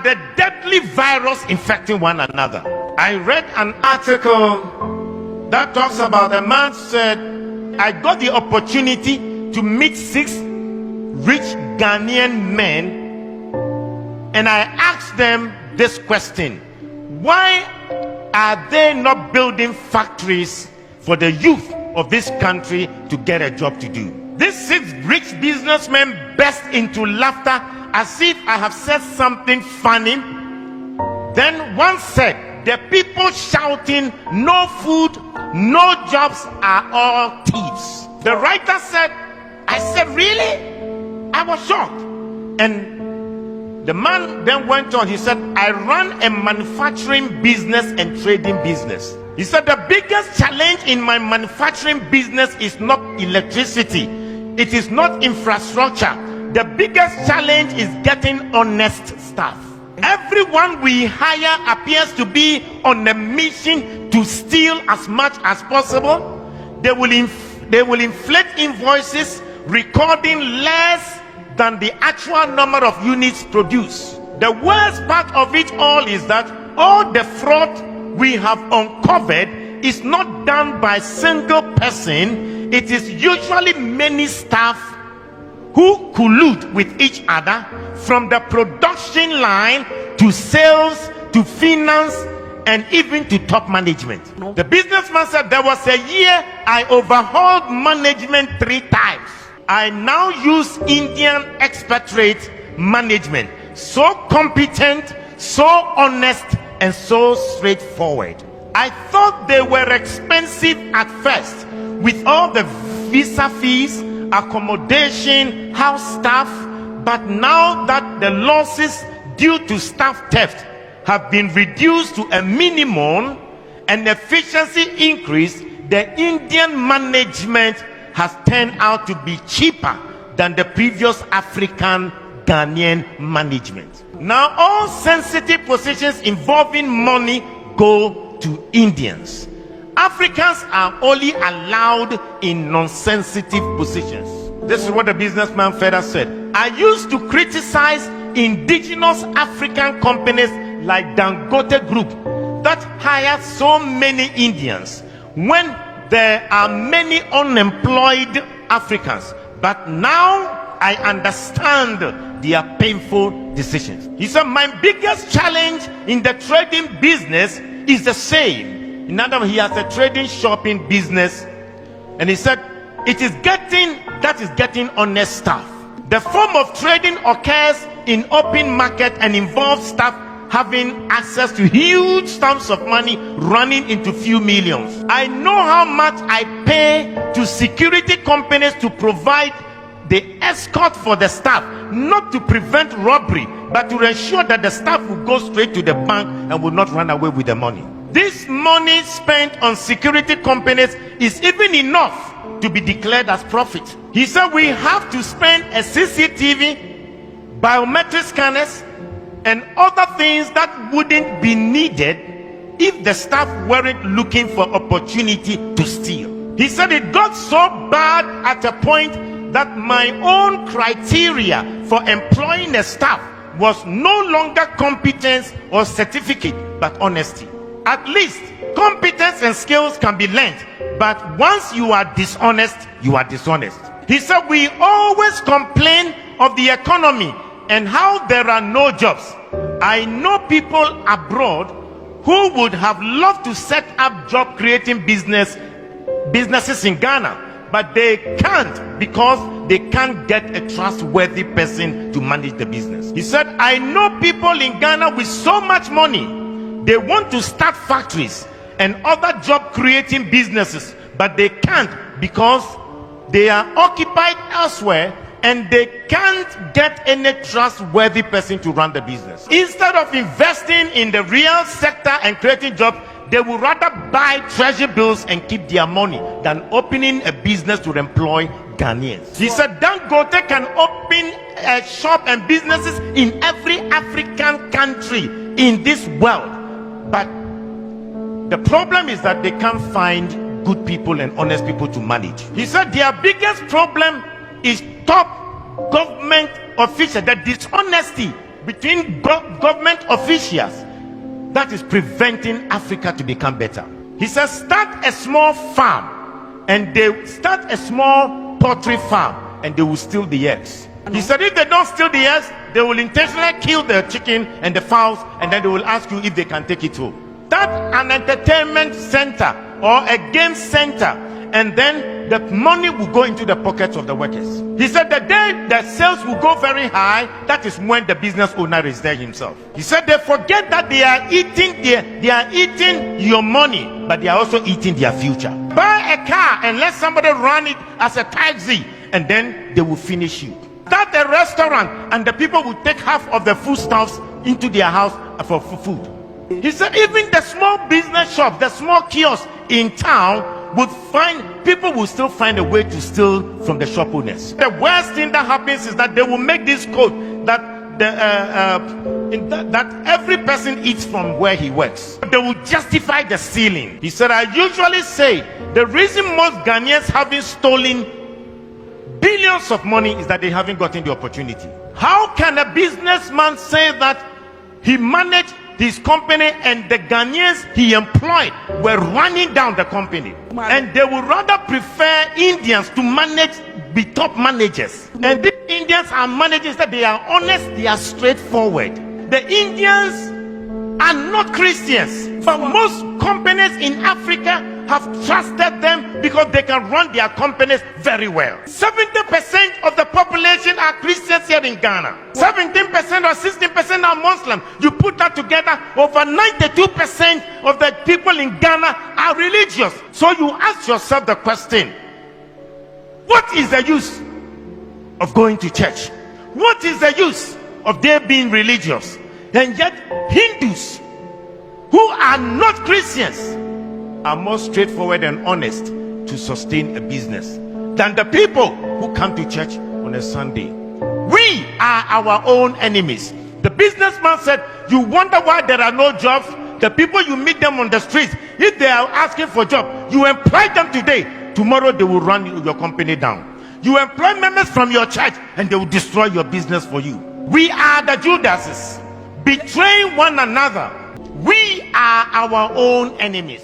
the deadly virus infecting one another. I read an article that talks about a man said, I got the opportunity to meet 6 rich Ghanaian men, and I asked them this question: why are they not building factories for the youth of this country to get a job to do? These 6 rich businessmen burst into laughter as if I have said something funny. Then one said, the people shouting, no food, no jobs are all thieves. The writer said, I said, really? I was shocked. And the man then went on. He said, I run a manufacturing business and trading business. He said, the biggest challenge in my manufacturing business is not electricity. It is not infrastructure. The biggest challenge is getting honest staff. Everyone we hire appears to be on a mission to steal as much as possible. They will inflate invoices, recording less than the actual number of units produced. The worst part of it all is that all the fraud we have uncovered is not done by a single person. It is usually many staff who collude with each other, from the production line to sales to finance and even to top management. The businessman said, there was a year I overhauled management 3 times. I now use Indian expatriate management, so competent, so honest, and so straightforward. I thought they were expensive at first, with all the visa fees, accommodation, house staff, but now that the losses due to staff theft have been reduced to a minimum and efficiency increased, the Indian management has turned out to be cheaper than the previous African Ghanaian management. Now all sensitive positions involving money go to Indians. Africans are only allowed in non-sensitive positions. This is what the businessman further said. I used to criticize indigenous African companies like Dangote Group that hire so many Indians when there are many unemployed Africans. But now I understand their painful decisions. He said, my biggest challenge in the trading business is the same. In other words, he has a trading shopping business, and he said it is getting honest staff. The form of trading occurs in open market and involves staff having access to huge sums of money running into few millions. I know how much I pay to security companies to provide the escort for the staff, not to prevent robbery, but to ensure that the staff will go straight to the bank and will not run away with the money. This money spent on security companies is even enough to be declared as profit. He said we have to spend a CCTV, biometric scanners, and other things that wouldn't be needed if the staff weren't looking for opportunity to steal. He said it got so bad at a point that my own criteria for employing a staff was no longer competence or certificate, but honesty. At least competence and skills can be learned, but once you are dishonest, you are dishonest. He said we always complain of the economy and how there are no jobs. I know people abroad who would have loved to set up job creating businesses in Ghana, but they can't because they can't get a trustworthy person to manage the business. He said, I know people in Ghana with so much money, they want to start factories and other job creating businesses, but they can't because they are occupied elsewhere and they can't get any trustworthy person to run the business. Instead of investing in the real sector and creating jobs, they would rather buy treasury bills and keep their money than opening a business to employ Ghanaians. He said Dangote can open a shop and businesses in every African country in this world, but the problem is that they can't find good people and honest people to manage. He said their biggest problem is top government officials. The dishonesty between government officials that is preventing Africa to become better. He says, start a small farm, and they start a small poultry farm, and they will steal the eggs. He said, if they don't steal the eggs, they will intentionally kill the chicken and the fowls, and then they will ask you if they can take it home. Start an entertainment center or a game center, and then the money will go into the pockets of the workers. He said the day the sales will go very high, that is when the business owner is there himself. He said they forget that they are eating your money, but they are also eating their future. Buy a car and let somebody run it as a taxi, and then they will finish you. Start a restaurant, and the people will take half of the foodstuffs into their house for food. He said even the small business shop, the small kiosk in town, people will still find a way to steal from the shop owners. The worst thing that happens is that they will make this code that that every person eats from where he works. They will justify the stealing. He said, I usually say the reason most Ghanaians haven't stolen billions of money is that they haven't gotten the opportunity. How can a businessman say that he managed his company and the Ghanaians he employed were running down the company, and they would rather prefer Indians to be top managers? And these Indians are managers that they are honest, they are straightforward. The Indians are not Christians, but most companies in Africa have trusted them because they can run their companies very well. 70% of the population are Christians here in Ghana. 17% or 16% are Muslim. You put that together, over 92% of the people in Ghana are religious. So you ask yourself the question, what is the use of going to church? What is the use of their being religious? And yet Hindus who are not Christians are more straightforward and honest to sustain a business than the people who come to church on a Sunday. We are our own enemies. The businessman said, you wonder why there are no jobs? The people you meet them on the streets, if they are asking for job, you employ them today, tomorrow they will run your company down. You employ members from your church and they will destroy your business for you. We are the Judases, betraying one another. We are our own enemies.